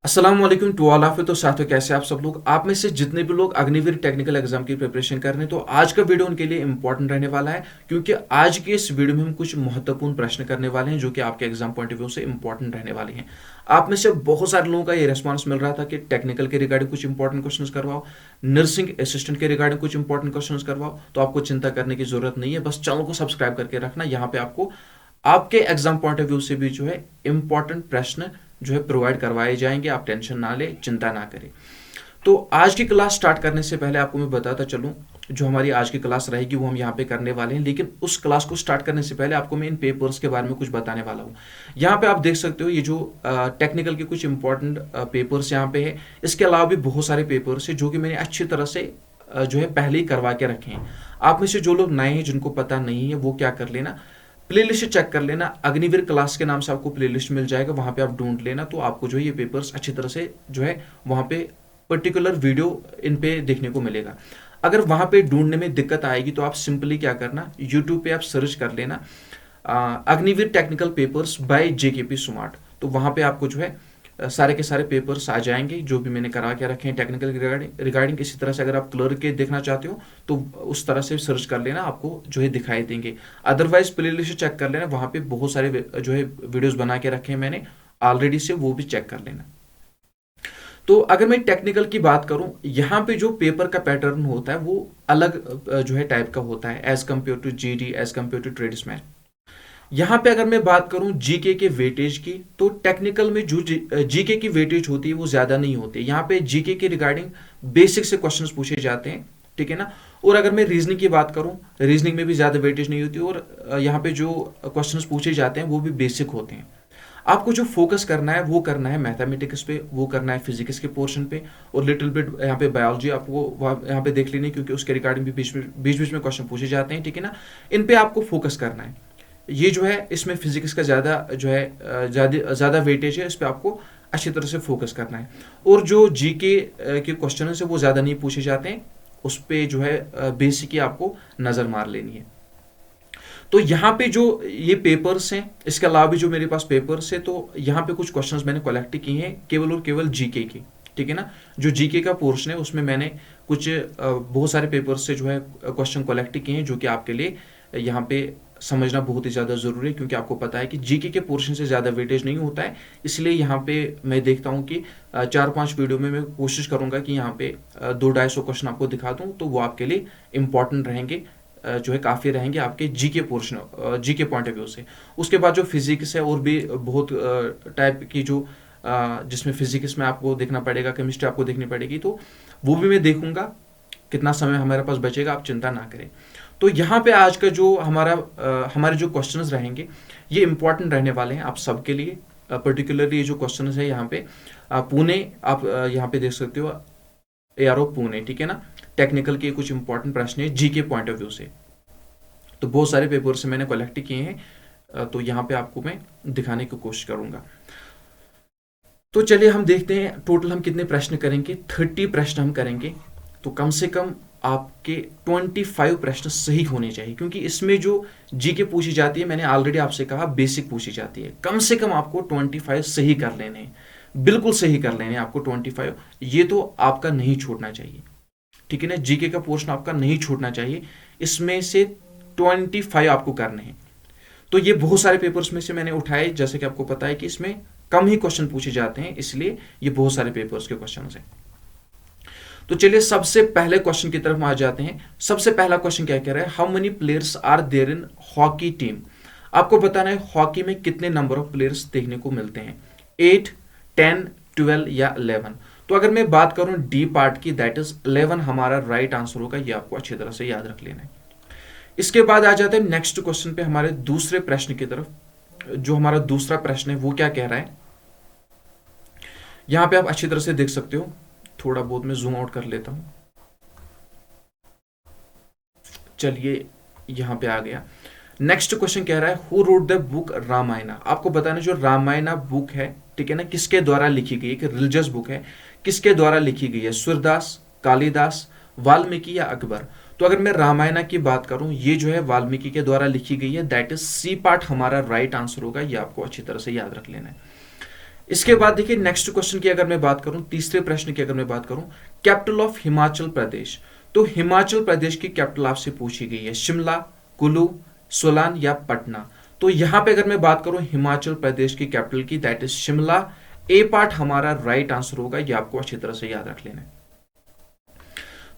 अस्सलाम वालेकुम to all of you. तो साथियों, कैसे आप सब लोग? आप में से जितने भी लोग अग्निवीर टेक्निकल एग्जाम की प्रिपरेशन कर रहे हैं, तो आज का वीडियो उनके लिए इंपॉर्टेंट रहने वाला है, क्योंकि आज के इस वीडियो में हम कुछ महत्वपूर्ण प्रश्न करने वाले हैं जो कि आपके एग्जाम पॉइंट ऑफ व्यू से इंपॉर्टेंट रहने वाले हैं। आप में से बहुत सारे लोगों का ये रिस्पॉन्स मिल रहा था कि टेक्निकल के रिगार्डिंग कुछ इंपॉर्टेंट क्वेश्चन करवाओ, नर्सिंग असिस्टेंट के रिगार्डिंग कुछ इंपॉर्टेंट क्वेश्चन करवाओ। तो आपको चिंता करने की जरूरत नहीं है, बस चैनल को सब्सक्राइब करके रखना। यहाँ पे आपको आपके एग्जाम पॉइंट ऑफ व्यू से भी जो है इंपॉर्टेंट प्रश्न जो है प्रोवाइड करवाए जाएंगे। आप टेंशन ना ले, चिंता ना करें। तो आज की क्लास स्टार्ट करने से पहले आपको मैं बताता चलूं, जो हमारी आज की क्लास रहेगी वो हम यहाँ पे करने वाले हैं, लेकिन उस क्लास को स्टार्ट करने से पहले आपको मैं इन पेपर्स के बारे में कुछ बताने वाला हूँ। यहाँ पे आप देख सकते हो, ये जो टेक्निकल के कुछ इंपॉर्टेंट पेपर्स यहाँ पे है। इसके अलावा भी बहुत सारे पेपर्स है जो कि मैंने अच्छी तरह से जो है पहले ही करवा के रखे हैं। आप में से जो लोग नए हैं, जिनको पता नहीं है, वो क्या कर लेना, प्लेलिस्ट चेक कर लेना। अग्निवीर क्लास के नाम से आपको प्लेलिस्ट मिल जाएगा, वहां पे आप ढूंढ लेना। तो आपको जो है ये पेपर्स अच्छी तरह से जो है वहां पे पर्टिकुलर वीडियो इन पे देखने को मिलेगा। अगर वहां पे ढूंढने में दिक्कत आएगी तो आप सिंपली क्या करना, यूट्यूब पे आप सर्च कर लेना Agniveer technical papers by JKP smart. तो वहां पे आपको जो है सारे के सारे पेपर्स आ जाएंगे जो भी मैंने करा के रखे हैं टेक्निकल रिगार्डिंग। इसी तरह से अगर आप क्लर्क के देखना चाहते हो तो उस तरह से सर्च कर लेना, आपको जो है दिखाई देंगे। अदरवाइज प्लेलिस्ट चेक कर लेना, वहां पे बहुत सारे जो है वीडियोस बना के रखे हैं मैंने ऑलरेडी से, वो भी चेक कर लेना। तो अगर मैं टेक्निकल की बात करूं, यहाँ पे जो पेपर का पैटर्न होता है वो अलग जो है टाइप का होता है as compare to GD, as compare to tradesman. यहाँ पे अगर मैं बात करूं जीके के वेटेज की, तो टेक्निकल में जो जीके की वेटेज होती है वो ज्यादा नहीं होती। यहाँ पे जीके के रिगार्डिंग बेसिक से क्वेश्चंस पूछे जाते हैं, ठीक है ना। और अगर मैं रीजनिंग की बात करूं, रीजनिंग में भी ज्यादा वेटेज नहीं होती, और यहाँ पे जो क्वेश्चंस पूछे जाते हैं वो भी बेसिक होते हैं। आपको जो फोकस करना है वो करना है मैथमेटिक्स पे, वो करना है फिजिक्स के पोर्शन पे, और लिटिल बिट यहाँ पे बायोलॉजी आपको यहाँ पे देख लेनी, क्योंकि उसके रिगार्डिंग भी बीच में क्वेश्चन पूछे जाते हैं, ठीक है ना। इन पे आपको फोकस करना है। ये जो है इसमें फिजिक्स का ज़्यादा जो है ज़्यादा वेटेज है, इस पर आपको अच्छी तरह से फोकस करना है। और जो जीके के क्वेश्चन है वो ज़्यादा नहीं पूछे जाते हैं, उस पर जो है बेसिक ही आपको नज़र मार लेनी है। तो यहाँ पे जो ये पेपर्स हैं, इसके अलावा भी जो मेरे पास पेपर्स है, तो यहाँ पे कुछ क्वेश्चंस मैंने कलेक्ट किए हैं केवल और केवल जीके की, ठीक है ना। जो जीके का पोर्शन है उसमें मैंने कुछ बहुत सारे पेपर्स से जो है क्वेश्चन कलेक्ट किए हैं, जो कि आपके लिए यहाँ पे समझना बहुत ही ज़्यादा ज़रूरी है, क्योंकि आपको पता है कि जीके के पोर्शन से ज़्यादा वेटेज नहीं होता है। इसलिए यहाँ पे मैं देखता हूँ कि 4-5 वीडियो में मैं कोशिश करूँगा कि यहाँ पे 200-250 क्वेश्चन आपको दिखा दूँ, तो वो आपके लिए इंपॉर्टेंट रहेंगे, जो है काफ़ी रहेंगे आपके GK portion, GK point of view से। उसके बाद जो फिजिक्स है, और भी बहुत टाइप की जो जिसमें फिजिक्स में आपको देखना पड़ेगा, केमिस्ट्री आपको देखनी पड़ेगी, तो वो भी मैं देखूंगा। कितना समय हमारे पास बचेगा आप चिंता ना करें। तो यहाँ पे आज का जो हमारे जो क्वेश्चंस रहेंगे ये इंपॉर्टेंट रहने वाले हैं आप सबके लिए। पर्टिकुलरली ये जो क्वेश्चंस है यहाँ पे पुणे, आप यहाँ पे देख सकते हो एआरओ पुणे, ठीक है ना। टेक्निकल के कुछ इंपॉर्टेंट प्रश्न है जीके पॉइंट ऑफ व्यू से, तो बहुत सारे पेपर से मैंने कलेक्ट किए हैं, तो यहाँ पे आपको मैं दिखाने की कोशिश करूंगा। तो चलिए हम देखते हैं टोटल हम कितने प्रश्न करेंगे। 30 प्रश्न हम करेंगे, तो कम से कम आपके 25 प्रश्न सही होने चाहिए, क्योंकि इसमें जो जीके पूछी जाती है, मैंने ऑलरेडी आपसे कहा बेसिक पूछी जाती है। कम से कम आपको 25 सही कर लेने हैं, बिल्कुल सही कर लेने हैं आपको 25। ये तो आपका नहीं छूटना चाहिए, ठीक है ना। जीके का पोर्शन आपका नहीं छूटना चाहिए, इसमें से 25 आपको करने हैं। तो ये बहुत सारे पेपर्स में से मैंने उठाए, जैसे कि आपको पता है कि इसमें कम ही क्वेश्चन पूछे जाते हैं, इसलिए ये बहुत सारे पेपर्स के क्वेश्चन हैं। तो चलिए सबसे पहले क्वेश्चन की तरफ आ जाते हैं। सबसे पहला क्वेश्चन क्या कह रहा है, how many players are there in hockey team. आपको बताना है हॉकी में कितने नंबर ऑफ प्लेयर्स देखने को मिलते हैं, 8, 10, 12 या 11। तो अगर मैं बात करूं डी पार्ट की, दैट इज 11 हमारा राइट आंसर होगा, ये आपको अच्छी तरह से याद रख लेना है। इसके बाद आ जाते हैं नेक्स्ट क्वेश्चन पे, हमारे दूसरे प्रश्न की तरफ। जो हमारा दूसरा प्रश्न है वो क्या कह रहा है, यहां पे आप अच्छी तरह से देख सकते हो। थोड़ा बहुत मैं जूम आउट कर लेता हूं, चलिए यहां पे आ गया। नेक्स्ट क्वेश्चन कह रहा है who wrote the book Ramayana. आपको बताना जो रामायणा बुक है, ठीक है ना, किसके द्वारा लिखी गई, एक रिलीजियस बुक है, किसके द्वारा लिखी गई है, सूरदास, कालिदास, वाल्मीकि या अकबर। तो अगर मैं रामायणा की बात करूं, ये जो है वाल्मीकि के द्वारा लिखी गई है, दैट इज सी पार्ट हमारा राइट आंसर होगा, ये आपको अच्छी तरह से याद रख लेना है। इसके बाद देखिए नेक्स्ट क्वेश्चन की अगर मैं बात करूं, तीसरे प्रश्न की अगर मैं बात करूं, कैपिटल ऑफ हिमाचल प्रदेश। तो हिमाचल प्रदेश की कैपिटल आपसे पूछी गई है शिमला, कुल्लू, सोलान या पटना। तो यहां पे अगर मैं बात करूं हिमाचल प्रदेश की कैपिटल की, that is Shimla. A part हमारा राइट आंसर होगा, ये आपको अच्छी तरह से याद रख लेना है।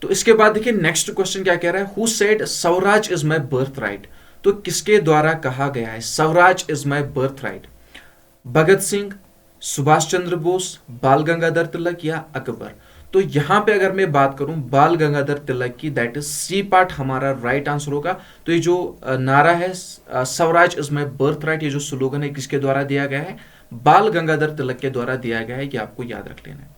तो इसके बाद देखिए नेक्स्ट क्वेश्चन क्या कह रहा है, who said swaraj is my birth right. तो किसके द्वारा कहा गया है swaraj is my birth right? Bhagat Singh, Subhash Chandra Bose, Bal Gangadhar तिलक या अकबर। तो यहां पे अगर मैं बात करूं बाल गंगाधर तिलक की, दैट इज सी पार्ट हमारा राइट आंसर होगा। तो ये जो नारा है swaraj is my birth right, ये जो स्लोगन है किसके द्वारा दिया गया है? बाल गंगाधर तिलक के द्वारा दिया गया है, ये आपको याद रख लेना है।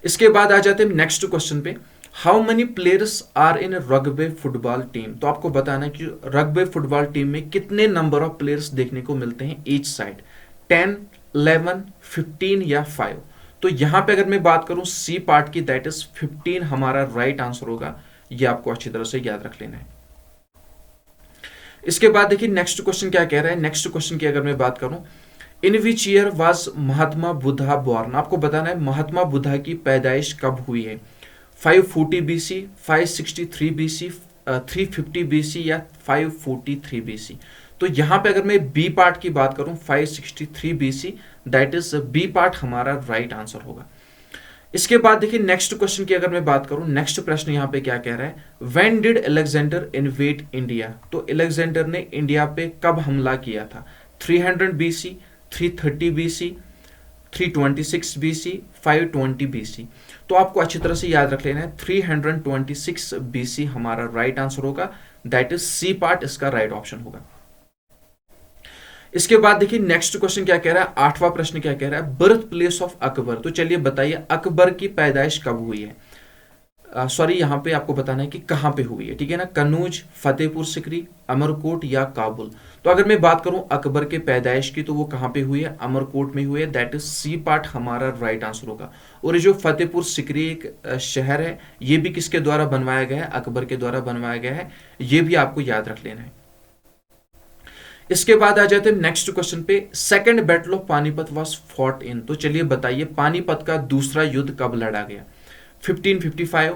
इसके बाद आ जाते हैं नेक्स्ट क्वेश्चन पे, how many players are in rugby football team. तो आपको बताना है कि रग्बी फुटबॉल टीम में कितने नंबर ऑफ प्लेयर्स देखने को मिलते हैं ईच साइड, 10, 11, 15 या 5। तो यहां पे अगर मैं बात करूं सी पार्ट की, दैट इज 15 हमारा राइट आंसर होगा, ये आपको अच्छी तरह से याद रख लेना है। इसके बाद देखिए नेक्स्ट क्वेश्चन क्या कह रहा है, नेक्स्ट क्वेश्चन की अगर मैं बात करूं, in which year was Mahatma Buddha born. आपको बताना है महात्मा बुद्धा की पैदाइश कब हुई है, 540 बीसी, 563 बीसी, 350 बीसी या 543 बीसी। तो यहां पे अगर मैं बी पार्ट की बात करूं 563 BC, that is B part हमारा राइट आंसर होगा। इसके बाद देखिए नेक्स्ट क्वेश्चन की अगर मैं बात करूं, नेक्स्ट प्रश्न यहां पे क्या कह रहा है, when did Alexander invade India. तो अलेक्जेंडर ने इंडिया पे कब हमला किया था, 300 बीसी, 330 बीसी, 326 बीसी, 520 बीसी। तो आपको अच्छी तरह से याद रख लेना है 326 बीसी हमारा राइट आंसर होगा, दैट इज सी पार्ट इसका राइट ऑप्शन होगा। इसके बाद देखिए नेक्स्ट क्वेश्चन क्या कह रहा है, आठवां प्रश्न क्या कह रहा है, बर्थ प्लेस ऑफ अकबर। तो चलिए बताइए अकबर की पैदाइश कब हुई है, सॉरी यहां पे आपको बताना है कि कहां पे हुई है, ठीक है ना, कन्नौज, फतेहपुर सिकरी, अमरकोट या काबुल। तो अगर मैं बात करूं अकबर के पैदाइश की, तो वो कहां पे हुई है, अमरकोट में हुई है, दैट इज सी पार्ट हमारा राइट आंसर होगा। और ये जो फतेहपुर सिकरी एक शहर है, ये भी किसके द्वारा बनवाया गया है, अकबर के द्वारा बनवाया गया है, ये भी आपको याद रख लेना है। इसके बाद आ जाते हैं नेक्स्ट क्वेश्चन पे, second battle of Panipat was fought in. तो चलिए बताइए पानीपत का दूसरा युद्ध कब लड़ा गया, 1555,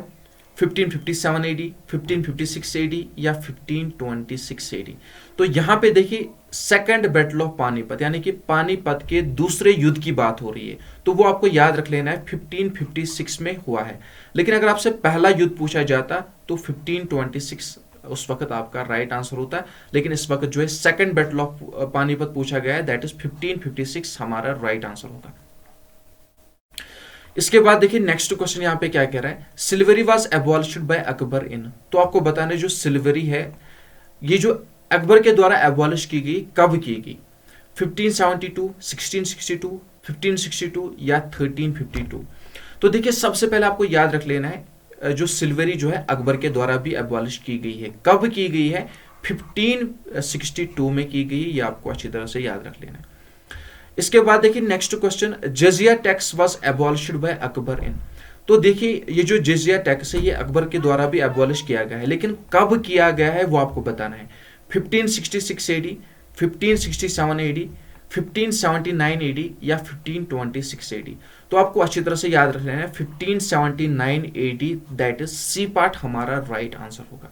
1557 एडी, 1556 एडी या 1526 एडी। तो यहां पे देखिए सेकंड बैटल ऑफ पानीपत यानी कि पानीपत के दूसरे युद्ध की बात हो रही है, तो वो आपको याद रख लेना है 1556 में हुआ है। लेकिन अगर आपसे पहला युद्ध पूछा जाता तो 1526 उस वक्त आपका राइट आंसर होता है, लेकिन इस वक्त जो है सेकंड बैटल ऑफ पानीपत पूछा गया है, दैट इज 1556 हमारा राइट आंसर होगा। इसके बाद देखिए नेक्स्ट क्वेश्चन यहां पे क्या कह रहा है, slavery was abolished by Akbar in. तो आपको बताना है जो सिल्वरी है ये जो अकबर के द्वारा एबॉलिश की गई, कब की गई, 1572, 1662, 1562 या 1352। तो देखिए सबसे पहले आपको याद रख लेना है जो सिल्वरी जो है अकबर के द्वारा भी एबॉलिश की गई है, कब की गई है, 1562 में की गई, ये आपको अच्छी तरह से याद रख लेना है। इसके बाद देखिए next question, jizya tax was abolished by Akbar in. तो देखिए ये जो जजिया टैक्स है ये अकबर के द्वारा भी एबॉलिश किया गया है, लेकिन कब किया गया है वो आपको बताना है, 1566 एडी, 1567 एडी, 1579 एडी या 1526 एडी। तो आपको अच्छी तरह से याद रख लेना है 1579 AD, that is C part हमारा राइट आंसर होगा।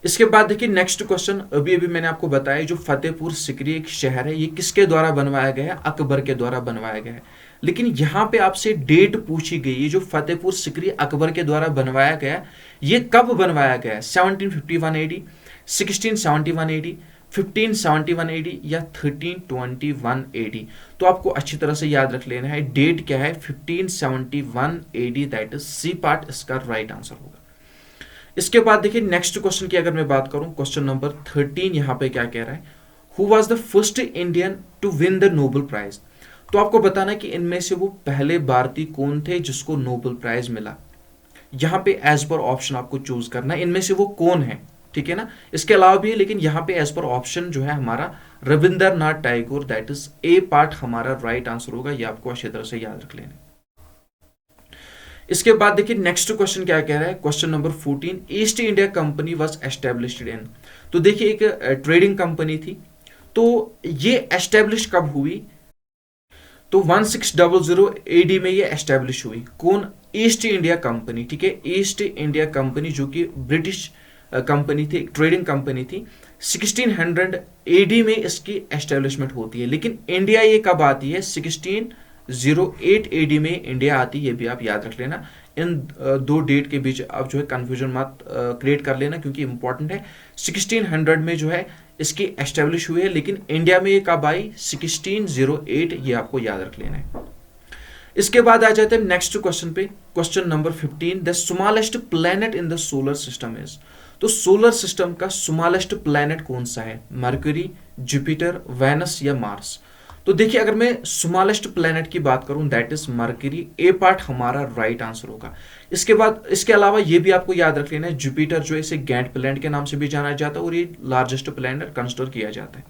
इसके बाद देखिए नेक्स्ट क्वेश्चन, अभी अभी मैंने आपको बताया जो फतेहपुर सिकरी एक शहर है ये किसके द्वारा बनवाया गया है, अकबर के द्वारा बनवाया गया है। लेकिन यहां पे आपसे डेट पूछी गई है, जो फतेहपुर सिकरी अकबर के द्वारा बनवाया गया ये कब बनवाया गया है, 1751 एडी, 1671 एडी, 1571 एडी या 1321 एडी। तो आपको अच्छी तरह से याद रख लेना है डेट क्या है, 1571 AD, that is C part इसका राइट आंसर होगा। इसके बाद देखिए नेक्स्ट क्वेश्चन की अगर मैं बात करूं, क्वेश्चन नंबर 13 यहां पे क्या कह रहा है, who was the first Indian to win the Nobel prize. तो आपको बताना है कि इनमें से वो पहले भारतीय कौन थे जिसको नोबेल प्राइज मिला। यहां पे एज पर ऑप्शन आपको चूज करना है इनमें से वो कौन है, ठीक है ना, इसके अलावा भी है, लेकिन यहां पे एज पर ऑप्शन जो है हमारा Rabindranath Tagore, that is a part हमारा राइट आंसर होगा, ये आपको अच्छी तरह से याद रख लेना। इसके बाद देखिए नेक्स्ट क्वेश्चन क्या कह रहा है, question number 14, east India company was established in. तो देखिए एक ट्रेडिंग कंपनी थी, तो ये एस्टेब्लिश कब हुई? तो 1600 एडी में ये एस्टेब्लिश हुई। कौन? ईस्ट इंडिया कंपनी, ठीक है, ईस्ट इंडिया कंपनी जो कि ब्रिटिश कंपनी थी, ट्रेडिंग कंपनी थी। 1600 एडी में इसकी एस्टेब्लिशमेंट होती है। लेकिन इंडिया ये कब आती है? 1608 एडी में इंडिया आती है। ये भी आप याद रख लेना। इन दो डेट के बीच आप जो है कंफ्यूजन मत क्रिएट कर लेना, क्योंकि इंपॉर्टेंट है। 1600 में जो है इसकी एस्टेब्लिश हुई है, लेकिन इंडिया में ये कब आई? 1608, ये आपको याद रख लेना है। इसके बाद आ जाते हैं नेक्स्ट क्वेश्चन पे, question number 15। The smallest planet in the solar system is. तो सोलर सिस्टम का स्मॉलेस्ट प्लैनेट कौन सा है? मरकरी, जुपिटर, वेनस या मार्स? तो देखिए, अगर मैं स्मॉलेस्ट प्लैनेट की बात करूं that is mercury. A part हमारा राइट आंसर होगा। इसके बाद इसके अलावा ये भी आपको याद रख लेना है, जुपिटर जो है इसे गैंट प्लैनेट के नाम से भी जाना जाता है और ये लार्जेस्ट प्लैनेट कंसिडर किया जाता है।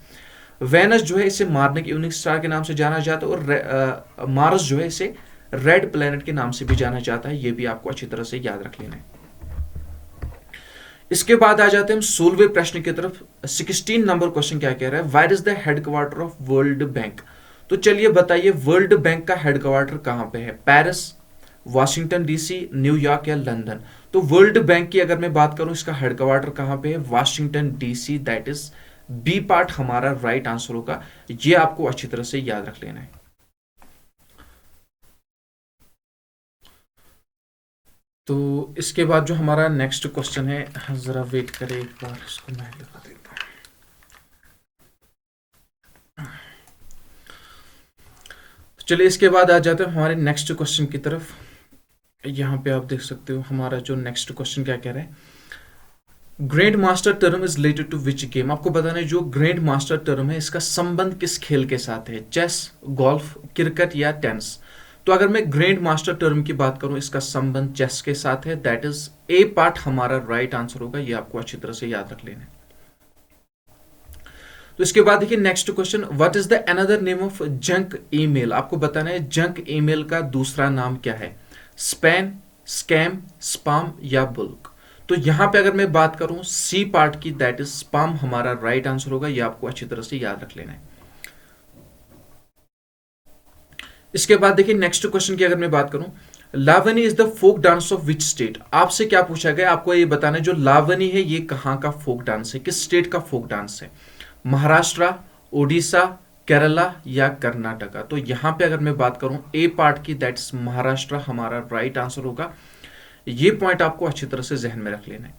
वेनस जो है इसे मार्निक यूनिक स्टार के नाम से जाना जाता है और मार्स जो है इसे रेड प्लैनेट के नाम से भी जाना जाता है। ये भी आपको अच्छी तरह से याद रख लेना है। इसके बाद आ जाते हैं हम 16वें प्रश्न की तरफ। 16 नंबर क्वेश्चन क्या कह रहा है? Where is the headquarter of World Bank? तो चलिए बताइए, वर्ल्ड बैंक का हेडक्वार्टर कहां पे है? पेरिस, वाशिंगटन डीसी, न्यूयॉर्क या लंदन? तो वर्ल्ड बैंक की अगर मैं बात करूं, इसका हेडक्वार्टर कहां पे है? Washington DC. That is B part हमारा राइट आंसर होगा। ये आपको अच्छी तरह से याद रख लेना है। तो इसके बाद जो हमारा नेक्स्ट क्वेश्चन है, जरा वेट करें एक बार, इसको मैं लिखा देता हूं। चलिए इसके बाद आ जाते हैं हमारे नेक्स्ट क्वेश्चन की तरफ। यहाँ पे आप देख सकते हो हमारा जो नेक्स्ट क्वेश्चन क्या कह रहा है। Grand master term is related to which game? आपको बताना है जो ग्रैंड मास्टर टर्म है इसका संबंध किस खेल के साथ है? चेस, गोल्फ, क्रिकेट या टेनिस? तो अगर मैं ग्रैंड मास्टर टर्म की बात करूं, इसका संबंध चेस के साथ है। दैट इज ए पार्ट हमारा राइट आंसर होगा। ये आपको अच्छी तरह से याद रख लेना है। तो इसके बाद देखिए next question, what is the another name of junk email? आपको बताना है जंक ईमेल का दूसरा नाम क्या है? स्पैम, स्कैम, स्पाम या बुल्क? तो यहां पे अगर मैं बात करूं सी पार्ट की, दैट इज स्पाम हमारा राइट आंसर होगा। ये आपको अच्छी तरह से याद रख लेना है। इसके बाद देखिए नेक्स्ट क्वेश्चन की अगर मैं बात करूं, Lavani is the folk dance of which state? आपसे क्या पूछा गया? आपको ये बताना है जो लावनी है ये कहां का फोक डांस है, किस स्टेट का फोक डांस है? महाराष्ट्र, ओडिशा, केरला या कर्नाटका? तो यहां पे अगर मैं बात करूं ए पार्ट की, दैट्स महाराष्ट्र हमारा राइट आंसर होगा। ये पॉइंट आपको अच्छी तरह से जहन में रख लेना है।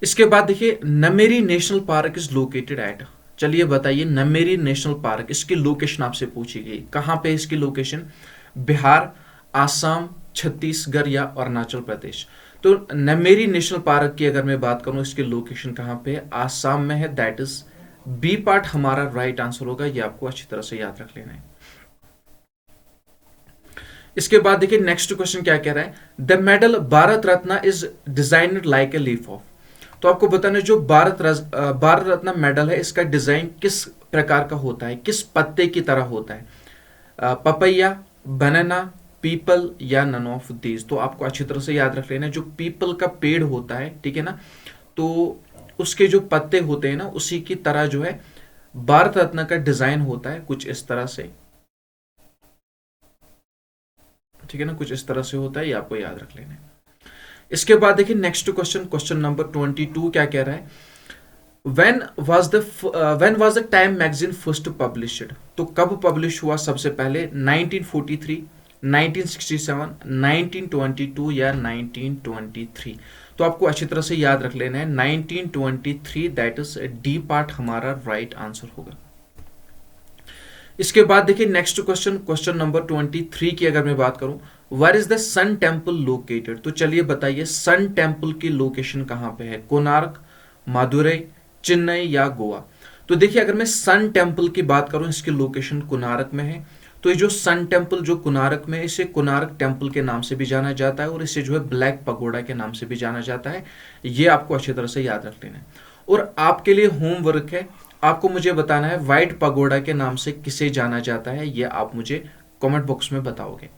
इसके बाद देखिए Nameri national park is located at? चलिए बताइए, नमेरी नेशनल पार्क, इसकी लोकेशन आपसे पूछी गई, कहां पे इसकी लोकेशन? बिहार, आसाम, छत्तीसगढ़ या अरुणाचल प्रदेश? तो नमेरी नेशनल पार्क की अगर मैं बात करूं, इसकी लोकेशन कहां पे है? आसाम में है। दैट इज बी पार्ट हमारा राइट आंसर होगा। ये आपको अच्छी तरह से याद रख लेना है। इसके बाद देखिए नेक्स्ट क्वेश्चन क्या कह रहा है, the medal Bharat Ratna is designed like a leaf of? तो आपको बताना जो भारत रत्न मेडल है इसका डिजाइन किस प्रकार का होता है, किस पत्ते की तरह होता है? पपैया, बनाना, पीपल या नन ऑफ दीज? तो आपको अच्छी तरह से याद रख लेना, जो पीपल का पेड़ होता है, ठीक है ना, तो उसके जो पत्ते होते हैं ना, उसी की तरह जो है भारत रत्न का डिजाइन होता है, कुछ इस तरह से, ठीक है ना, कुछ इस तरह से होता है। ये आपको याद रख लेना है। इसके बाद देखिए नेक्स्ट क्वेश्चन, क्वेश्चन नंबर 22 क्या कह रहा है, when was the time magazine first published? तो कब पब्लिश हुआ सबसे पहले? 1943, 1967, 1922 या 1923? तो आपको अच्छी तरह से याद रख लेना है 1923। दैट इज डी पार्ट हमारा राइट आंसर होगा। इसके बाद देखिए नेक्स्ट क्वेश्चन, क्वेश्चन नंबर 23 की अगर मैं बात करूं, where is the sun temple located? तो चलिए बताइए सन टेम्पल की लोकेशन कहां पे है? कोणार्क, मदुरई, चेन्नई या गोवा? तो देखिए अगर मैं सन टेम्पल की बात करूं, इसकी लोकेशन कोणार्क में है। तो ये जो सन टेम्पल जो कोणार्क में है, इसे कोणार्क टेम्पल के नाम से भी जाना जाता है और इसे जो है ब्लैक पगोडा के नाम से भी जाना जाता है। ये आपको अच्छी तरह से याद रख लेना है। और आपके लिए होमवर्क है, आपको मुझे बताना है व्हाइट पगोडा के नाम से किसे जाना जाता है। ये आप मुझे कमेंट बॉक्स में बताओगे।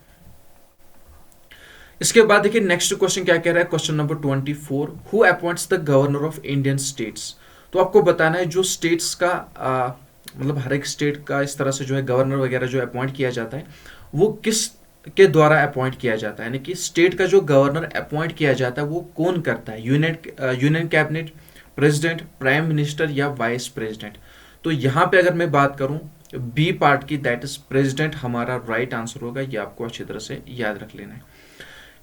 इसके बाद देखिए नेक्स्ट क्वेश्चन क्या कह रहा है, question number 24, who appoints the governor of Indian states? तो आपको बताना है जो स्टेट्स का मतलब हर एक स्टेट का इस तरह से जो है गवर्नर वगैरह जो अपॉइंट किया जाता है वो किस के द्वारा अपॉइंट किया जाता है, यानी कि स्टेट का जो गवर्नर अपॉइंट किया जाता है वो कौन करता है, union cabinet, president, prime minister या वाइस प्रेसिडेंट। तो यहाँ पे अगर मैं बात करूं बी पार्ट की, दैट इज प्रेसिडेंट हमारा राइट आंसर होगा, ये आपको अच्छी तरह से याद रख लेना है।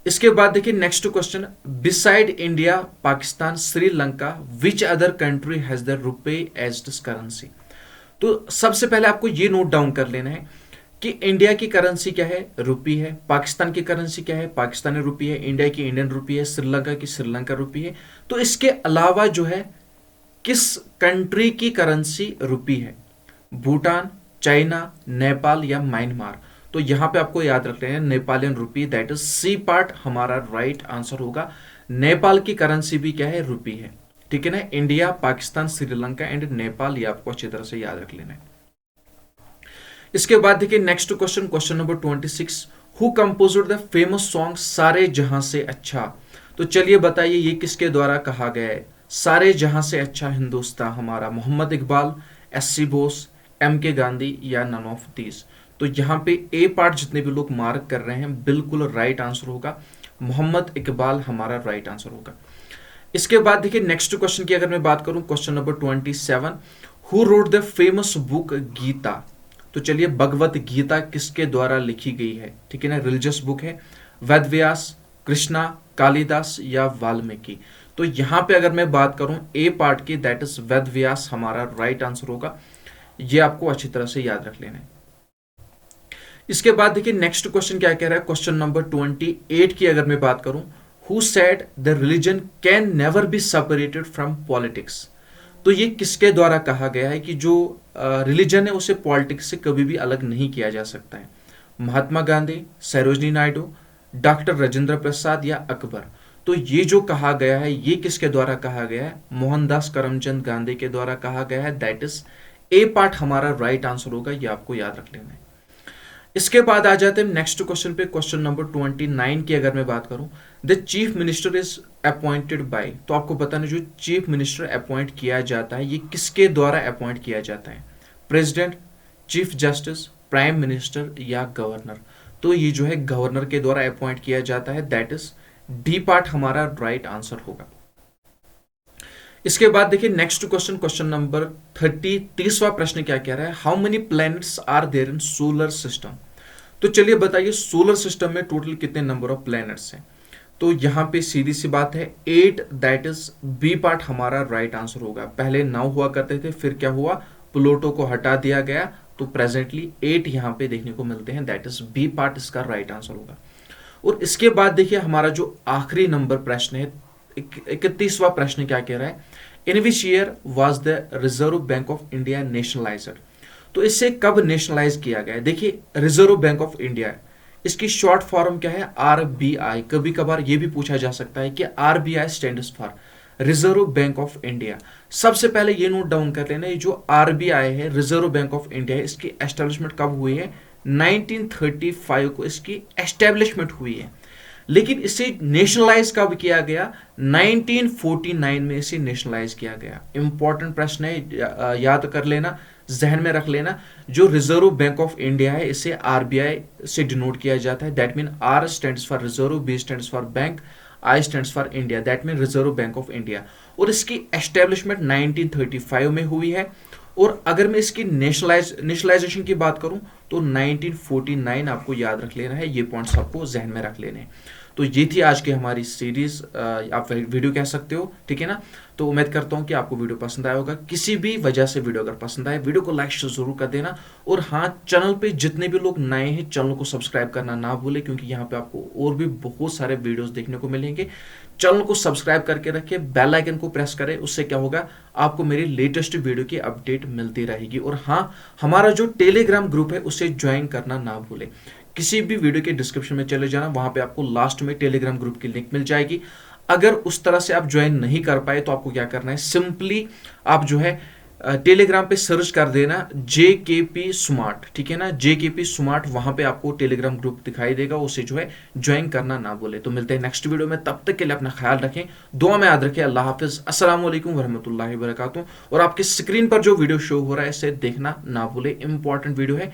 इसके बाद देखिए next question, beside India, Pakistan, Sri Lanka, which other country has the रुपए एज द करेंसी। तो सबसे पहले आपको ये नोट डाउन कर लेना है कि इंडिया की करेंसी क्या है, रुपी है। पाकिस्तान की करेंसी क्या है, पाकिस्तानी रुपी है। इंडिया की इंडियन रुपी है। श्रीलंका की श्रीलंका रुपी है। तो इसके अलावा जो है किस कंट्री की करेंसी रुपी है, भूटान, चाइना, नेपाल या म्यांमार। तो यहां पे आपको याद रख लेना है नेपालियन रुपी, दैट इज सी पार्ट हमारा राइट आंसर होगा। नेपाल की करेंसी भी क्या है, रुपी है। ठीक है ना, इंडिया, पाकिस्तान, श्रीलंका एंड नेपाल, ये आपको अच्छी तरह से याद रख लेना है। इसके बाद देखिए next question, question number 26, who composed the famous song सारे जहां से अच्छा। तो चलिए बताइए ये किसके द्वारा कहा गया है, सारे जहां से अच्छा हिंदुस्तान हमारा, मोहम्मद इकबाल, एस.सी. बोस, एम.के. गांधी या नन ऑफ दीज। तो यहाँ पे ए पार्ट जितने भी लोग मार्क कर रहे हैं बिल्कुल राइट आंसर होगा, मोहम्मद इकबाल हमारा राइट आंसर होगा। इसके बाद देखिए नेक्स्ट क्वेश्चन की अगर मैं बात करूं, question number 27, who wrote the famous book Gita. तो चलिए भगवत गीता किसके द्वारा लिखी गई है, ठीक है ना, रिलीजियस बुक है, वेद व्यास, कृष्णा, कालिदास या वाल्मीकि। तो यहां पे अगर मैं बात करूं ए पार्ट की, दैट इज वेद व्यास हमारा राइट आंसर होगा, ये आपको अच्छी तरह से याद रख लेना है। इसके बाद देखिए नेक्स्ट क्वेश्चन क्या कह रहा है, क्वेश्चन नंबर 28 की अगर मैं बात करूं, who said the religion can never be separated from politics. तो ये किसके द्वारा कहा गया है कि जो रिलीजन है उसे पॉलिटिक्स से कभी भी अलग नहीं किया जा सकता है, महात्मा गांधी, सरोजनी नायडू, डॉक्टर राजेंद्र प्रसाद या अकबर। तो ये जो कहा गया है ये किसके द्वारा कहा गया है, मोहनदास करमचंद गांधी के द्वारा कहा गया है, दैट इज ए पार्ट हमारा राइट आंसर होगा, ये आपको याद रख लेना है। इसके बाद आ जाते हैं नेक्स्ट क्वेश्चन पे, क्वेश्चन नंबर 29 की अगर मैं बात करूं, the chief minister is appointed by. तो आपको बताना जो चीफ मिनिस्टर अपॉइंट किया जाता है ये किसके द्वारा अपॉइंट किया जाता है, president, chief justice, prime minister या गवर्नर। तो ये जो है गवर्नर के द्वारा अपॉइंट किया जाता है, दैट इज डी पार्ट हमारा राइट आंसर होगा। इसके बाद देखिए नेक्स्ट क्वेश्चन, क्वेश्चन नंबर 30वां प्रश्न क्या कह रहा है, how many planets are there in solar system. तो चलिए बताइए सोलर सिस्टम में टोटल कितने नंबर ऑफ प्लैनेट्स हैं। तो यहां पे सीधी सी बात है 8, दैट इज बी पार्ट हमारा राइट आंसर होगा। पहले 9 हुआ करते थे, फिर क्या हुआ, प्लूटो को हटा दिया गया, तो प्रेजेंटली 8 यहां पे देखने को मिलते हैं, दैट इज बी पार्ट इसका राइट आंसर होगा। और इसके बाद देखिए हमारा जो आखिरी नंबर प्रश्न है 31वां प्रश्न क्या कह रहा है, in which year was the Reserve Bank of India nationalised. तो इसे कब नेशनलाइज किया गया है। देखिए रिजर्व बैंक ऑफ इंडिया, इसकी शॉर्ट फॉर्म क्या है, आरबीआई। कभी कभार ये भी पूछा जा सकता है कि RBI stands for reserve Bank of India. सबसे पहले ये नोट डाउन कर लेना, ये जो आरबीआई है, रिजर्व बैंक ऑफ इंडिया है, इसकी एस्टेब्लिशमेंट कब हुई है, 1935 को इसकी एस्टेब्लिशमेंट हुई है। लेकिन इसे नेशनलाइज कब किया गया, 1949 में इसे नेशनलाइज किया गया। इंपॉर्टेंट प्रश्न है, याद कर लेना, जहन में रख लेना। जो रिजर्व बैंक ऑफ इंडिया है इसे आरबीआई से डिनोट किया जाता है, that mean R stands for reserve, B stands for bank, I stands for India, that mean Reserve Bank of India. और इसकी एस्टेब्लिशमेंट 1935 में हुई है। और अगर मैं इसकी नेशनलाइजेशन की बात करूं तो 1949 आपको याद रख लेना है, ये पॉइंट्स आपको जहन में रख लेने हैं। तो ये थी आज की हमारी सीरीज, आप वीडियो कह सकते हो, ठीक है ना। तो उम्मीद करता हूँ कि आपको वीडियो पसंद आया होगा। किसी भी वजह से वीडियो अगर पसंद आए वीडियो को लाइक जरूर कर देना। और हाँ, चैनल पे जितने भी लोग नए हैं चैनल को सब्सक्राइब करना ना भूले, क्योंकि यहाँ पे आपको और भी बहुत सारे वीडियोस देखने को मिलेंगे। चैनल को सब्सक्राइब करके रखिए, बेल आइकन को प्रेस करें, उससे क्या होगा, आपको मेरी लेटेस्ट वीडियो की अपडेट मिलती रहेगी। और हाँ, हमारा जो टेलीग्राम ग्रुप है उसे ज्वाइन करना ना भूले। किसी भी वीडियो के डिस्क्रिप्शन में चले जाना, वहां पे आपको लास्ट में टेलीग्राम ग्रुप की लिंक मिल जाएगी। अगर उस तरह से आप ज्वाइन नहीं कर पाए तो आपको क्या करना है, सिंपली आप जो है टेलीग्राम पे सर्च कर देना JKP स्मार्ट, ठीक है ना, JKP स्मार्ट, वहां पे आपको टेलीग्राम ग्रुप दिखाई देगा, उसे जो है ज्वाइन करना ना बोले। तो मिलते हैं नेक्स्ट वीडियो में, तब तक के लिए अपना ख्याल रखें, दुआ में याद रखें। अल्लाह हाफिज, अस्सलाम वालेकुम वरहमतुल्लाहि वबरकातुहू। और आपके स्क्रीन पर जो वीडियो शो हो रहा है इसे देखना ना भूले, इंपॉर्टेंट वीडियो है।